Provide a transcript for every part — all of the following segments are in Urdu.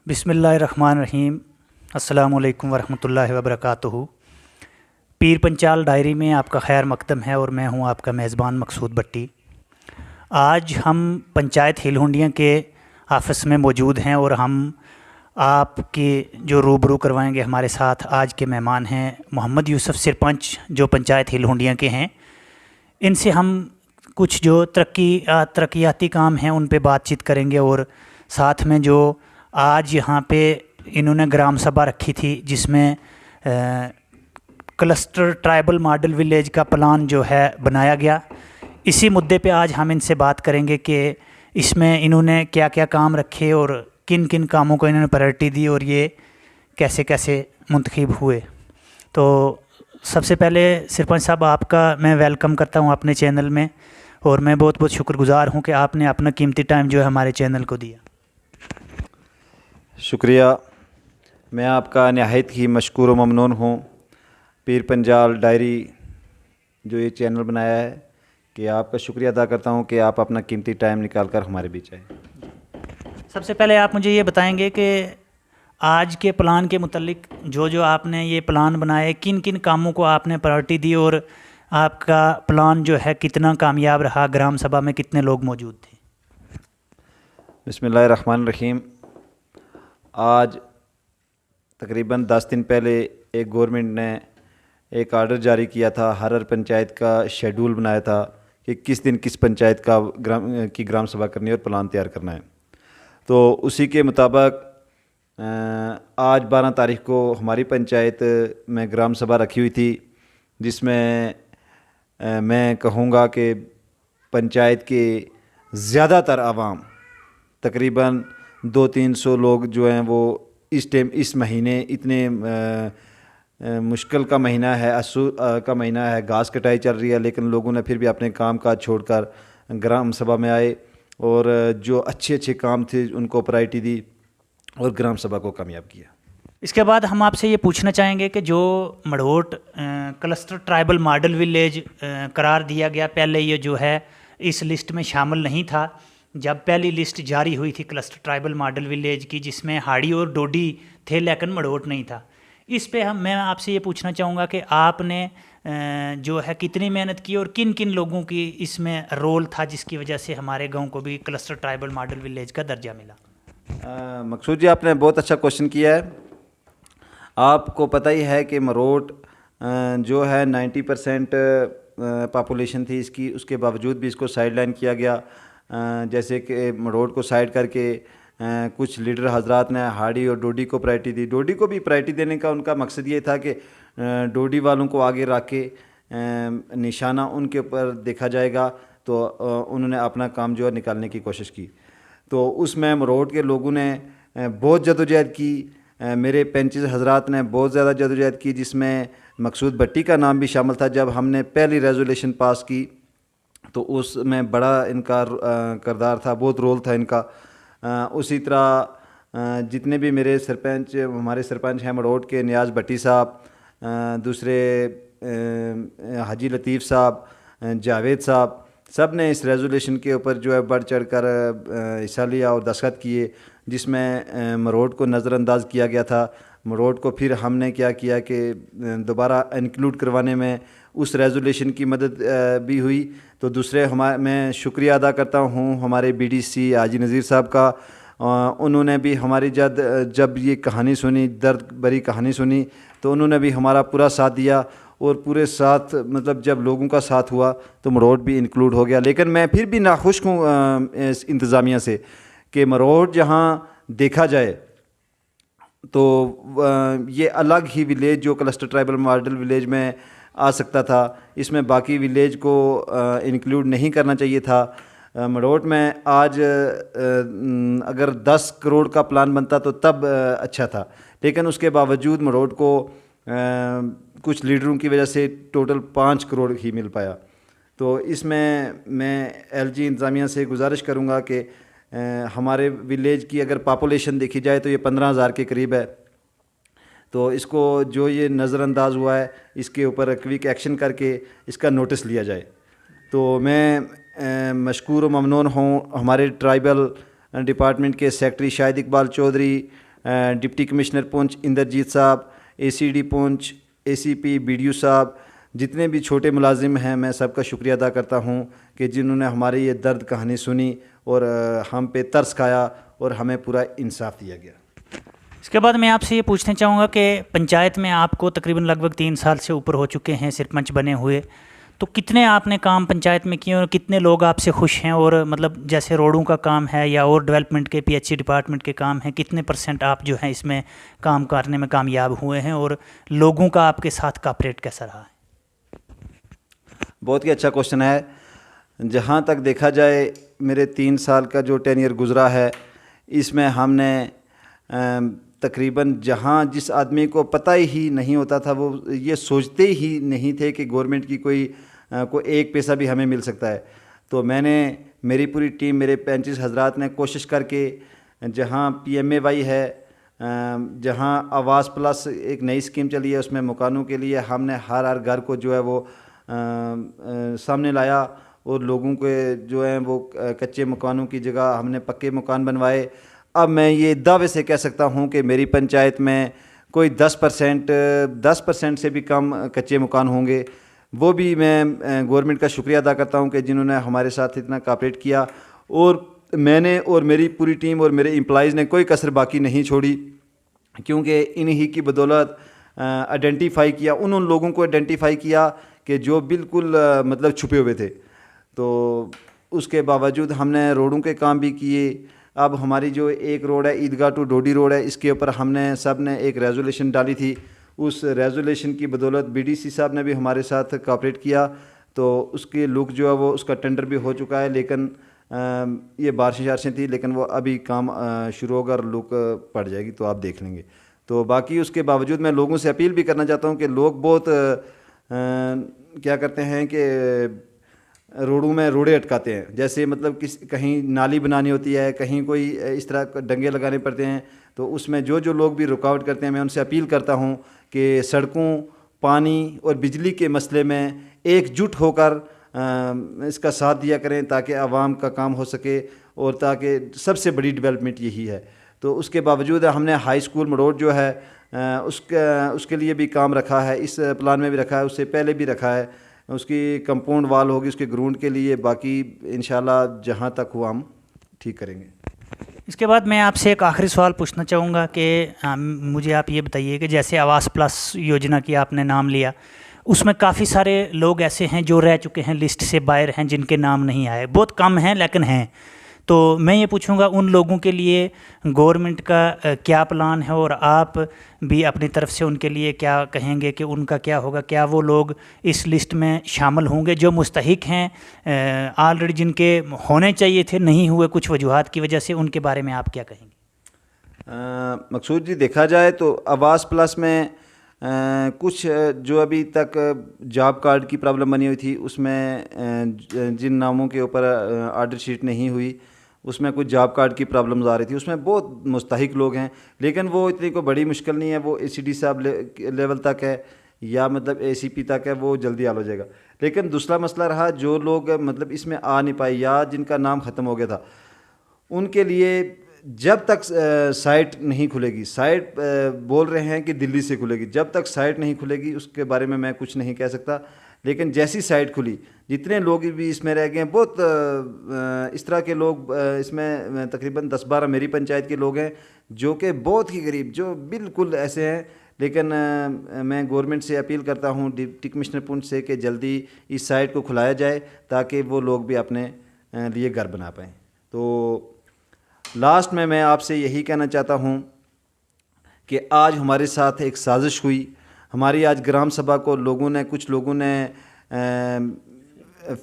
بسم اللہ الرحمن الرحیم۔ السلام علیکم ورحمۃ اللہ وبرکاتہ۔ پیر پنچال ڈائری میں آپ کا خیر مقدم ہے اور میں ہوں آپ کا میزبان مقصود بٹی۔ آج ہم پنچایت ہیل ہنڈیاں کے آفس میں موجود ہیں اور ہم آپ کے جو روبرو کروائیں گے ہمارے ساتھ آج کے مہمان ہیں محمد یوسف سرپنچ جو پنچایت ہیل ہنڈیاں کے ہیں۔ ان سے ہم کچھ جو ترقیاتی کام ہیں ان پہ بات چیت کریں گے اور ساتھ میں جو آج یہاں پہ انہوں نے گرام سبھا رکھی تھی جس میں کلسٹر ٹرائبل ماڈل ولیج کا پلان جو ہے بنایا گیا، اسی مدعے پہ آج ہم ان سے بات کریں گے کہ اس میں انہوں نے کیا کیا کام رکھے اور کن کن کاموں کو انہوں نے پرائرٹی دی اور یہ کیسے کیسے منتخب ہوئے۔ تو سب سے پہلے سرپنچ صاحب آپ کا میں ویلکم کرتا ہوں اپنے چینل میں، اور میں بہت بہت شکر گزار ہوں کہ آپ نے اپنا قیمتی ٹائم جو ہے ہمارے چینل کو دیا۔ شکریہ، میں آپ کا نہایت ہی مشکور و ممنون ہوں۔ پیر پنجال ڈائری جو یہ چینل بنایا ہے کہ آپ کا شکریہ ادا کرتا ہوں کہ آپ اپنا قیمتی ٹائم نکال کر ہمارے بیچ آئے۔ سب سے پہلے آپ مجھے یہ بتائیں گے کہ آج کے پلان کے متعلق جو آپ نے یہ پلان بنائے کن کن کاموں کو آپ نے پرائرٹی دی اور آپ کا پلان جو ہے کتنا کامیاب رہا، گرام سبھا میں کتنے لوگ موجود تھے؟ بسم اللہ الرحمن الرحیم۔ آج تقریباً 10 دن پہلے ایک گورنمنٹ نے ایک آرڈر جاری کیا تھا، ہر پنچایت کا شیڈول بنایا تھا کہ کس دن کس پنچایت کی گرام سبھا کرنی ہے اور پلان تیار کرنا ہے۔ تو اسی کے مطابق آج 12 تاریخ کو ہماری پنچایت میں گرام سبھا رکھی ہوئی تھی، جس میں میں کہوں گا کہ پنچایت کے زیادہ تر عوام تقریباً 200-300 لوگ جو ہیں وہ اس مہینے اتنے مشکل کا مہینہ ہے، اسو کا مہینہ ہے، گھاس کٹائی چل رہی ہے، لیکن لوگوں نے پھر بھی اپنے کام کاج چھوڑ کر گرام سبھا میں آئے اور جو اچھے کام تھے ان کو پرائرٹی دی اور گرام سبھا کو کامیاب کیا۔ اس کے بعد ہم آپ سے یہ پوچھنا چاہیں گے کہ جو مڑوٹ کلسٹر ٹرائبل ماڈل ولیج قرار دیا گیا، پہلے یہ جو ہے اس لسٹ میں شامل نہیں تھا جب پہلی لسٹ جاری ہوئی تھی کلسٹر ٹرائبل ماڈل ولیج کی، جس میں ہاڑی اور ڈوڈی تھے لیکن مڑوٹ نہیں تھا۔ اس پہ میں آپ سے یہ پوچھنا چاہوں گا کہ آپ نے جو ہے کتنی محنت کی اور کن کن لوگوں کی اس میں رول تھا جس کی وجہ سے ہمارے گاؤں کو بھی کلسٹر ٹرائبل ماڈل ولیج کا درجہ ملا؟ مقصود جی، آپ نے بہت اچھا کوشچن کیا ہے۔ آپ کو پتہ ہی ہے کہ مروٹ جو ہے 90% پاپولیشن تھی اس کی، اس کے باوجود بھی اس کو سائیڈ لائن کیا گیا۔ جیسے کہ مروٹ کو سائیڈ کر کے کچھ لیڈر حضرات نے ہاڑی اور ڈوڈی کو پرائرٹی دی۔ ڈوڈی کو بھی پرائرٹی دینے کا ان کا مقصد یہ تھا کہ ڈوڈی والوں کو آگے رکھ کے نشانہ ان کے اوپر دیکھا جائے گا، تو انہوں نے اپنا کام جو ہے نکالنے کی کوشش کی۔ تو اس میں مروٹ کے لوگوں نے بہت جدوجہد کی، میرے پنچز حضرات نے بہت زیادہ جدوجہد کی، جس میں مقصود بٹی کا نام بھی شامل تھا۔ جب ہم نے پہلی ریزولیشن پاس کی تو اس میں بڑا ان کا کردار تھا، بہت رول تھا ان کا۔ اسی طرح جتنے بھی میرے سرپنچ، ہمارے سرپنچ ہیں مڑوٹ کے، نیاز بٹی صاحب، دوسرے حاجی لطیف صاحب، جاوید صاحب، سب نے اس ریزولیشن کے اوپر جو ہے بڑھ چڑھ کر حصہ لیا اور دستخط کیے، جس میں مروٹ کو نظر انداز کیا گیا تھا۔ مروٹ کو پھر ہم نے کیا کیا کہ دوبارہ انکلوڈ کروانے میں اس ریزولیشن کی مدد بھی ہوئی۔ تو دوسرے میں شکریہ ادا کرتا ہوں ہمارے بی ڈی سی حاجی نذیر صاحب کا۔ انہوں نے بھی ہماری جب یہ کہانی سنی، درد بھری کہانی سنی، تو انہوں نے بھی ہمارا پورا ساتھ دیا اور پورے ساتھ مطلب جب لوگوں کا ساتھ ہوا تو مروٹ بھی انکلوڈ ہو گیا۔ لیکن میں پھر بھی ناخوش ہوں اس انتظامیہ سے کہ مروٹ جہاں دیکھا جائے تو یہ الگ ہی ولیج جو کلسٹر ٹرائبل ماڈل ولیج میں آ سکتا تھا، اس میں باقی ولیج کو انکلوڈ نہیں کرنا چاہیے تھا۔ مڑوٹ میں آج اگر 10 کروڑ کا پلان بنتا تو تب اچھا تھا، لیکن اس کے باوجود مڑوٹ کو کچھ لیڈروں کی وجہ سے ٹوٹل 5 کروڑ ہی مل پایا۔ تو اس میں ایل جی انتظامیہ سے گزارش کروں گا کہ ہمارے ولیج کی اگر پاپولیشن دیکھی جائے تو یہ 15,000 کے قریب ہے، تو اس کو جو یہ نظر انداز ہوا ہے اس کے اوپر کوئک ایکشن کر کے اس کا نوٹس لیا جائے۔ تو میں مشکور و ممنون ہوں ہمارے ٹرائبل ڈپارٹمنٹ کے سیکرٹری شاہد اقبال چودھری، ڈپٹی کمشنر پونچھ اندرجیت صاحب، ACD پونچھ، ACP BDO صاحب، جتنے بھی چھوٹے ملازم ہیں، میں سب کا شکریہ ادا کرتا ہوں کہ جنہوں نے ہماری یہ درد کہانی سنی اور ہم پہ ترس کھایا اور ہمیں پورا انصاف دیا گیا۔ اس کے بعد میں آپ سے یہ پوچھنا چاہوں گا کہ پنچایت میں آپ کو تقریباً لگ بھگ 3 سال سے اوپر ہو چکے ہیں سرپنچ بنے ہوئے، تو کتنے آپ نے کام پنچایت میں کیے اور کتنے لوگ آپ سے خوش ہیں؟ اور مطلب جیسے روڈوں کا کام ہے یا اور ڈیولپمنٹ کے PHC ڈپارٹمنٹ کے کام ہیں، کتنے % آپ جو ہیں اس میں کام کرنے میں کامیاب ہوئے ہیں اور لوگوں کا آپ کے ساتھ کاپریٹ کیسا رہا ہے؟ بہت ہی اچھا کوشچن ہے۔ جہاں تک دیکھا جائے میرے 3 سال کا جو ٹینیئر گزرا ہے، اس میں ہم نے تقریباً جہاں جس آدمی کو پتہ ہی نہیں ہوتا تھا، وہ یہ سوچتے ہی نہیں تھے کہ گورنمنٹ کی کوئی 1 پیسہ بھی ہمیں مل سکتا ہے، تو میں نے، میری پوری ٹیم، میرے 35 حضرات نے کوشش کر کے جہاں PMAY ہے، جہاں آواس پلس ایک نئی اسکیم چلی ہے، اس میں مکانوں کے لیے ہم نے ہر گھر کو جو ہے وہ سامنے لایا اور لوگوں کے جو ہیں وہ کچے مکانوں کی جگہ ہم نے پکے مکان بنوائے۔ اب میں یہ دعوے سے کہہ سکتا ہوں کہ میری پنچایت میں کوئی 10% سے بھی کم کچے مکان ہوں گے۔ وہ بھی میں گورنمنٹ کا شکریہ ادا کرتا ہوں کہ جنہوں نے ہمارے ساتھ اتنا کاپریٹ کیا، اور میں نے اور میری پوری ٹیم اور میرے امپلائیز نے کوئی کسر باقی نہیں چھوڑی، کیونکہ انہی کی بدولت آئیڈینٹیفائی کیا، ان لوگوں کو آئیڈینٹیفائی کیا کہ جو بالکل مطلب چھپے ہوئے تھے، تو اس کے باوجود ہم نے روڈوں کے کام بھی کیے۔ اب ہماری جو ایک روڈ ہے عیدگاہ ٹو ڈوڈی روڈ ہے، اس کے اوپر ہم نے سب نے ایک ریزولیشن ڈالی تھی، اس ریزولیشن کی بدولت BDC صاحب نے بھی ہمارے ساتھ کاپریٹ کیا، تو اس کی لک جو ہے وہ اس کا ٹینڈر بھی ہو چکا ہے، لیکن یہ بارشیں تھی، لیکن وہ ابھی کام شروع ہوگا اور لک پڑ جائے گی تو آپ دیکھ لیں گے۔ تو باقی اس کے باوجود میں لوگوں سے اپیل بھی کرنا چاہتا ہوں کہ لوگ بہت کیا کرتے ہیں کہ روڈوں میں روڑے اٹکاتے ہیں، جیسے مطلب کہیں نالی بنانی ہوتی ہے، کہیں کوئی اس طرح ڈنگے لگانے پڑتے ہیں، تو اس میں جو لوگ بھی رکاوٹ کرتے ہیں، میں ان سے اپیل کرتا ہوں کہ سڑکوں، پانی اور بجلی کے مسئلے میں ایک جٹ ہو کر اس کا ساتھ دیا کریں، تاکہ عوام کا کام ہو سکے، اور تاکہ سب سے بڑی ڈیولپمنٹ یہی ہے۔ تو اس کے باوجود ہم نے ہائی اسکول مروڈ جو ہے اس کے لیے بھی کام رکھا ہے، اس پلان میں بھی رکھا ہے، اس سے پہلے بھی رکھا ہے، اس کی کمپاؤنڈ وال ہوگی اس کے گراؤنڈ کے لیے، باقی انشاءاللہ جہاں تک ہوا ہم ٹھیک کریں گے۔ اس کے بعد میں آپ سے ایک آخری سوال پوچھنا چاہوں گا کہ مجھے آپ یہ بتائیے کہ جیسے آواس پلس یوجنا کی آپ نے نام لیا، اس میں کافی سارے لوگ ایسے ہیں جو رہ چکے ہیں، لسٹ سے باہر ہیں، جن کے نام نہیں آئے، بہت کم ہیں لیکن ہیں، تو میں یہ پوچھوں گا ان لوگوں کے لیے گورنمنٹ کا کیا پلان ہے، اور آپ بھی اپنی طرف سے ان کے لیے کیا کہیں گے کہ ان کا کیا ہوگا؟ کیا وہ لوگ اس لسٹ میں شامل ہوں گے جو مستحق ہیں آلریڈی، جن کے ہونے چاہیے تھے نہیں ہوئے کچھ وجوہات کی وجہ سے؟ ان کے بارے میں آپ کیا کہیں گے؟ مقصود جی، دیکھا جائے تو آواس پلس میں کچھ جو ابھی تک جاب کارڈ کی پرابلم بنی ہوئی تھی، اس میں جن ناموں کے اوپر آرڈر شیٹ نہیں ہوئی، اس میں کچھ جاب کارڈ کی پرابلمز آ رہی تھی، اس میں بہت مستحق لوگ ہیں، لیکن وہ اتنی کوئی بڑی مشکل نہیں ہے، وہ ACD صاحب لیول تک ہے یا مطلب ACP تک ہے، وہ جلدی حل ہو جائے گا۔ لیکن دوسرا مسئلہ رہا، جو لوگ مطلب اس میں آ نہیں پائے یا جن کا نام ختم ہو گیا تھا، ان کے لیے جب تک سائٹ نہیں کھلے گی، سائٹ بول رہے ہیں کہ دلی سے کھلے گی، جب تک سائٹ نہیں کھلے گی اس کے بارے میں کچھ نہیں کہہ سکتا، لیکن جیسی سائٹ کھلی، جتنے لوگ بھی اس میں رہ گئے ہیں، بہت اس طرح کے لوگ اس میں تقریباً 10-12 میری پنچایت کے لوگ ہیں جو کہ بہت ہی غریب، جو بالکل ایسے ہیں، لیکن میں گورنمنٹ سے اپیل کرتا ہوں، ڈپٹی کمشنر پونچھ سے، کہ جلدی اس سائٹ کو کھلایا جائے تاکہ وہ لوگ بھی اپنے لیے گھر بنا پائیں۔ تو لاسٹ میں آپ سے یہی کہنا چاہتا ہوں کہ آج ہمارے ساتھ ایک سازش ہوئی، ہماری آج گرام سبھا کو کچھ لوگوں نے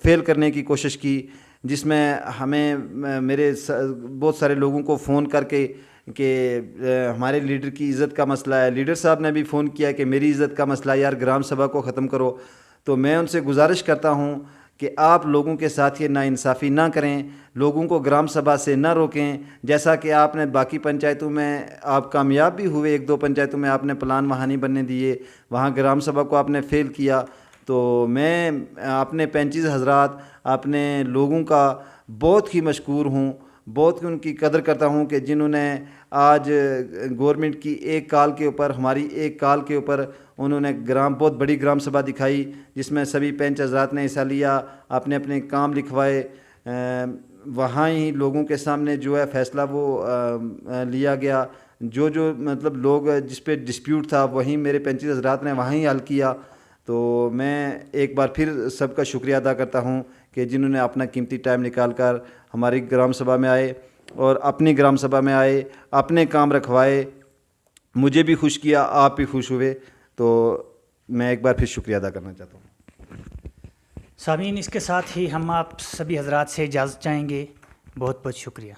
فیل کرنے کی کوشش کی، جس میں ہمیں میرے بہت سارے لوگوں کو فون کر کے کہ ہمارے لیڈر کی عزت کا مسئلہ ہے، لیڈر صاحب نے بھی فون کیا کہ میری عزت کا مسئلہ ہے یار، گرام سبھا کو ختم کرو۔ تو میں ان سے گزارش کرتا ہوں کہ آپ لوگوں کے ساتھ یہ ناانصافی نہ کریں، لوگوں کو گرام سبھا سے نہ روکیں، جیسا کہ آپ نے باقی پنچایتوں میں آپ کامیاب بھی ہوئے، 1-2 پنچایتوں میں آپ نے پلان وہاں نہیں بننے دیے، وہاں گرام سبھا کو آپ نے فیل کیا۔ تو میں اپنے 35 حضرات، اپنے لوگوں کا بہت ہی مشکور ہوں، بہت ان کی قدر کرتا ہوں کہ جنہوں نے آج گورنمنٹ کی ایک کال کے اوپر، ہماری ایک کال کے اوپر انہوں نے بہت بڑی گرام سبھا دکھائی، جس میں سبھی پنچ حضرات نے حصہ لیا، اپنے اپنے کام لکھوائے، وہاں ہی لوگوں کے سامنے جو ہے فیصلہ وہ لیا گیا، جو مطلب لوگ جس پہ ڈسپیوٹ تھا وہیں میرے پنچ حضرات نے وہاں ہی حل کیا۔ تو میں ایک بار پھر سب کا شکریہ ادا کرتا ہوں کہ جنہوں نے اپنا قیمتی ٹائم نکال کر ہماری گرام سبھا میں آئے اور اپنی گرام سبھا میں آئے، اپنے کام رکھوائے، مجھے بھی خوش کیا، آپ بھی خوش ہوئے۔ تو میں ایک بار پھر شکریہ ادا کرنا چاہتا ہوں۔ سامعین، اس کے ساتھ ہی ہم آپ سبھی حضرات سے اجازت چاہیں گے۔ بہت بہت شکریہ۔